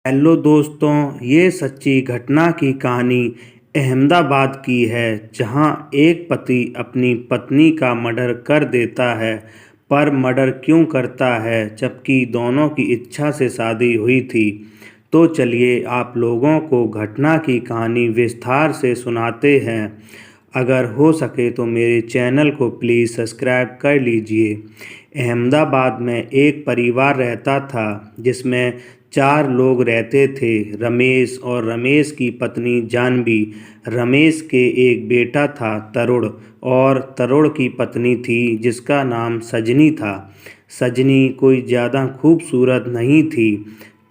Hello दोस्तों, ये सच्ची घटना की कहानी अहमदाबाद की है, जहां एक पति अपनी पत्नी का मर्डर कर देता है। पर मर्डर क्यों करता है, जबकि दोनों की इच्छा से शादी हुई थी। तो चलिए आप लोगों को घटना की कहानी विस्तार से सुनाते हैं। अगर हो सके तो मेरे चैनल को प्लीज़ सब्सक्राइब कर लीजिए। अहमदाबाद में एक परिवार रहता था, जिसमें 4 लोग रहते थे। रमेश और रमेश की पत्नी जानवी। रमेश के एक बेटा था तरुण, और तरुण की पत्नी थी जिसका नाम सजनी था। सजनी कोई ज़्यादा खूबसूरत नहीं थी।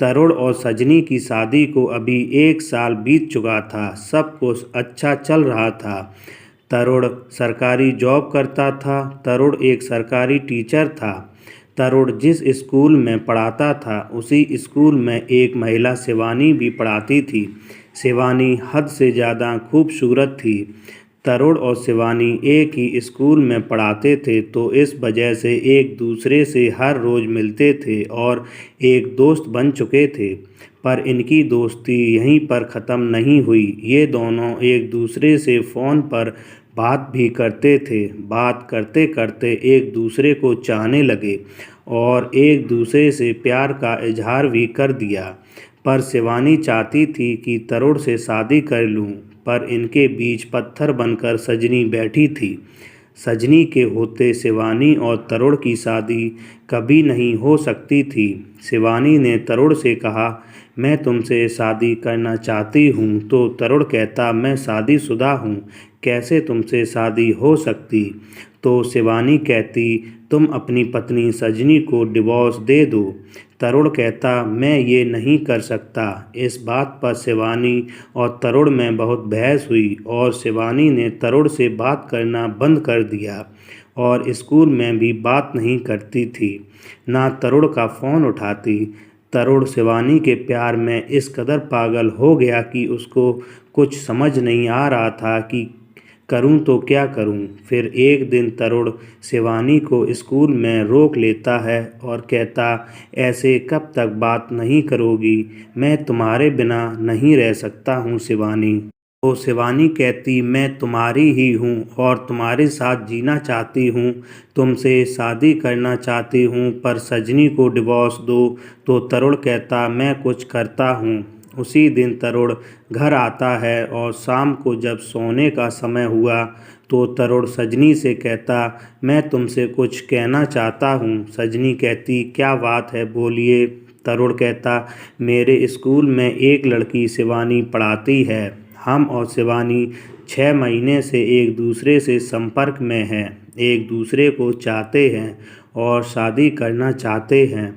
तरुण और सजनी की शादी को अभी 1 साल बीत चुका था। सब कुछ अच्छा चल रहा था। तरुण सरकारी जॉब करता था। तरुण एक सरकारी टीचर था। तरुण जिस स्कूल में पढ़ाता था, उसी स्कूल में एक महिला शिवानी भी पढ़ाती थी। शिवानी हद से ज़्यादा खूबसूरत थी। तरुण और शिवानी एक ही स्कूल में पढ़ाते थे, तो इस वजह से एक दूसरे से हर रोज़ मिलते थे और एक दोस्त बन चुके थे। पर इनकी दोस्ती यहीं पर ख़त्म नहीं हुई। ये दोनों एक दूसरे से फ़ोन पर बात भी करते थे। बात करते करते एक दूसरे को चाहने लगे और एक दूसरे से प्यार का इजहार भी कर दिया। पर शिवानी चाहती थी कि तरुण से शादी कर लूं, पर इनके बीच पत्थर बनकर सजनी बैठी थी। सजनी के होते शिवानी और तरुण की शादी कभी नहीं हो सकती थी। शिवानी ने तरुण से कहा, मैं तुमसे शादी करना चाहती हूँ। तो तरुण कहता, मैं शादीशुदा हूँ, कैसे तुमसे शादी हो सकती। तो शिवानी कहती, तुम अपनी पत्नी सजनी को डिवोर्स दे दो। तरुण कहता, मैं ये नहीं कर सकता। इस बात पर शिवानी और तरुण में बहुत बहस हुई और शिवानी ने तरुण से बात करना बंद कर दिया और स्कूल में भी बात नहीं करती थी, ना तरुण का फ़ोन उठाती। तरुण शिवानी के प्यार में इस कदर पागल हो गया कि उसको कुछ समझ नहीं आ रहा था कि करूं तो क्या करूं। फिर एक दिन तरुण शिवानी को स्कूल में रोक लेता है और कहता, ऐसे कब तक बात नहीं करोगी, मैं तुम्हारे बिना नहीं रह सकता हूं शिवानी। तो शिवानी कहती, मैं तुम्हारी ही हूँ और तुम्हारे साथ जीना चाहती हूँ, तुमसे शादी करना चाहती हूँ, पर सजनी को डिवोर्स दो। तो तरुण कहता, मैं कुछ करता हूँ। उसी दिन तरुण घर आता है और शाम को जब सोने का समय हुआ, तो तरुण सजनी से कहता, मैं तुमसे कुछ कहना चाहता हूँ। सजनी कहती, क्या बात है, बोलिए। तरुण कहता, मेरे स्कूल में एक लड़की शिवानी पढ़ाती है। हम और शिवानी 6 महीने से एक दूसरे से संपर्क में हैं, एक दूसरे को चाहते हैं और शादी करना चाहते हैं।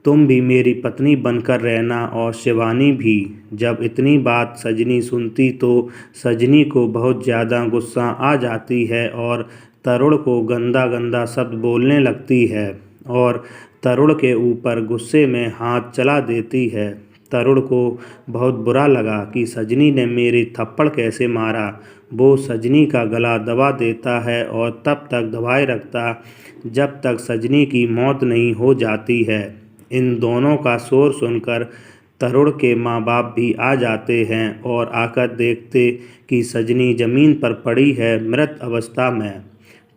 तुम भी मेरी पत्नी बनकर रहना और शिवानी भी। जब इतनी बात सजनी सुनती तो सजनी को बहुत ज़्यादा गुस्सा आ जाती है और तरुण को गंदा गंदा शब्द बोलने लगती है और तरुण के ऊपर गुस्से में हाथ चला देती है। तरुण को बहुत बुरा लगा कि सजनी ने मेरी थप्पड़ कैसे मारा। वो सजनी का गला दबा देता है और तब तक दबाए रखता जब तक सजनी की मौत नहीं हो जाती है। इन दोनों का शोर सुनकर तरुण के माँ बाप भी आ जाते हैं और आकर देखते कि सजनी ज़मीन पर पड़ी है मृत अवस्था में।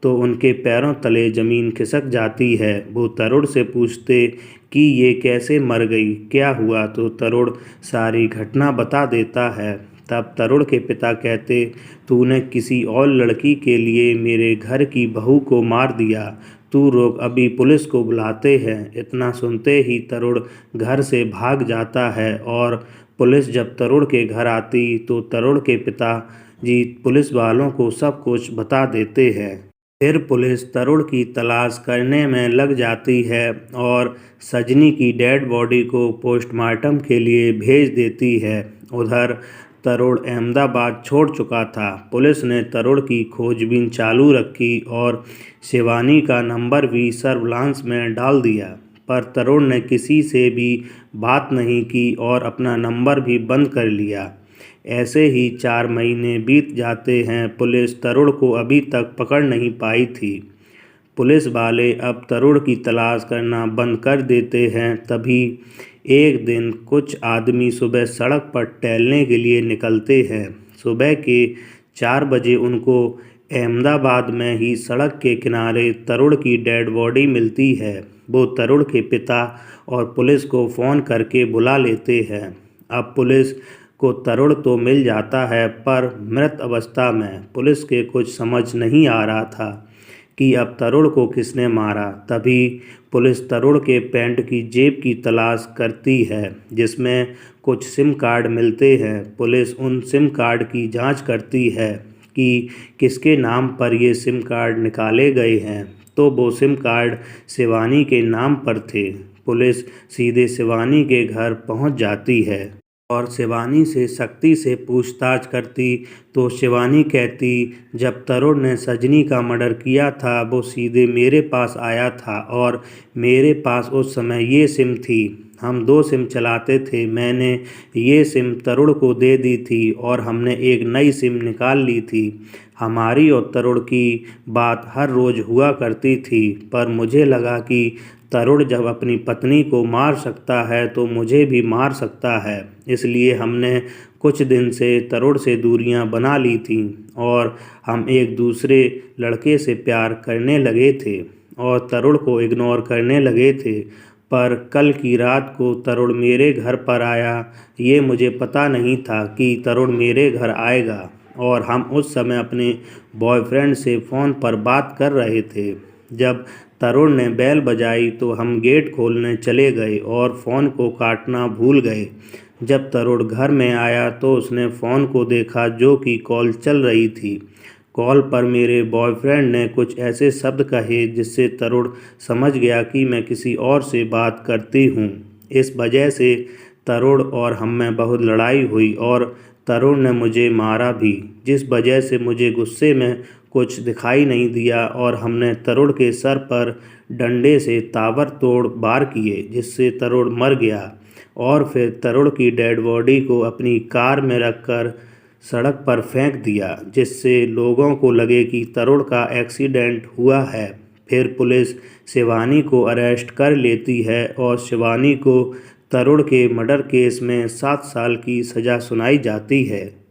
तो उनके पैरों तले ज़मीन खिसक जाती है। वो तरुण से पूछते कि ये कैसे मर गई, क्या हुआ। तो तरुण सारी घटना बता देता है। तब तरुण के पिता कहते, तूने किसी और लड़की के लिए मेरे घर की बहू को मार दिया। तू रोक, अभी पुलिस को बुलाते हैं। इतना सुनते ही तरुण घर से भाग जाता है और पुलिस जब तरुण के घर आती तो तरुण के पिताजी पुलिस वालों को सब कुछ बता देते हैं। फिर पुलिस तरुण की तलाश करने में लग जाती है और सजनी की डेड बॉडी को पोस्टमार्टम के लिए भेज देती है। उधर तरुण अहमदाबाद छोड़ चुका था। पुलिस ने तरुण की खोजबीन चालू रखी और शिवानी का नंबर भी सर्विलांस में डाल दिया, पर तरुण ने किसी से भी बात नहीं की और अपना नंबर भी बंद कर लिया। ऐसे ही 4 महीने बीत जाते हैं। पुलिस तरुण को अभी तक पकड़ नहीं पाई थी। पुलिस वाले अब तरुण की तलाश करना बंद कर देते हैं। तभी एक दिन कुछ आदमी सुबह सड़क पर टहलने के लिए निकलते हैं। सुबह के 4 बजे उनको अहमदाबाद में ही सड़क के किनारे तरुण की डेड बॉडी मिलती है। वो तरुण के पिता और पुलिस को फ़ोन करके बुला लेते हैं। अब पुलिस को तरुण तो मिल जाता है, पर मृत अवस्था में। पुलिस के कुछ समझ नहीं आ रहा था कि अब तरुण को किसने मारा। तभी पुलिस तरुण के पैंट की जेब की तलाश करती है, जिसमें कुछ सिम कार्ड मिलते हैं। पुलिस उन सिम कार्ड की जांच करती है कि किसके नाम पर ये सिम कार्ड निकाले गए हैं, तो वो सिम कार्ड शिवानी के नाम पर थे। पुलिस सीधे शिवानी के घर पहुंच जाती है और शिवानी से सख्ती से पूछताछ करती तो शिवानी कहती, जब तरुण ने सजनी का मर्डर किया था वो सीधे मेरे पास आया था और मेरे पास उस समय ये सिम थी। हम 2 सिम चलाते थे। मैंने ये सिम तरुण को दे दी थी और हमने एक नई सिम निकाल ली थी। हमारी और तरुण की बात हर रोज़ हुआ करती थी, पर मुझे लगा कि तरुण जब अपनी पत्नी को मार सकता है तो मुझे भी मार सकता है। इसलिए हमने कुछ दिन से तरुण से दूरियां बना ली थीं और हम एक दूसरे लड़के से प्यार करने लगे थे और तरुण को इग्नोर करने लगे थे। पर कल की रात को तरुण मेरे घर पर आया। ये मुझे पता नहीं था कि तरुण मेरे घर आएगा और हम उस समय अपने बॉयफ्रेंड से फ़ोन पर बात कर रहे थे। जब तरुण ने बेल बजाई तो हम गेट खोलने चले गए और फ़ोन को काटना भूल गए। जब तरुण घर में आया तो उसने फ़ोन को देखा जो कि कॉल चल रही थी। कॉल पर मेरे बॉयफ्रेंड ने कुछ ऐसे शब्द कहे जिससे तरुण समझ गया कि मैं किसी और से बात करती हूँ। इस वजह से तरुण और हम में बहुत लड़ाई हुई और तरुण ने मुझे मारा भी, जिस वजह से मुझे गुस्से में कुछ दिखाई नहीं दिया और हमने तरुण के सर पर डंडे से ताबड़तोड़ वार किए, जिससे तरुण मर गया। और फिर तरुण की डेड बॉडी को अपनी कार में रखकर सड़क पर फेंक दिया, जिससे लोगों को लगे कि तरुण का एक्सीडेंट हुआ है। फिर पुलिस शिवानी को अरेस्ट कर लेती है और शिवानी को तरुण के मर्डर केस में 7 साल की सज़ा सुनाई जाती है।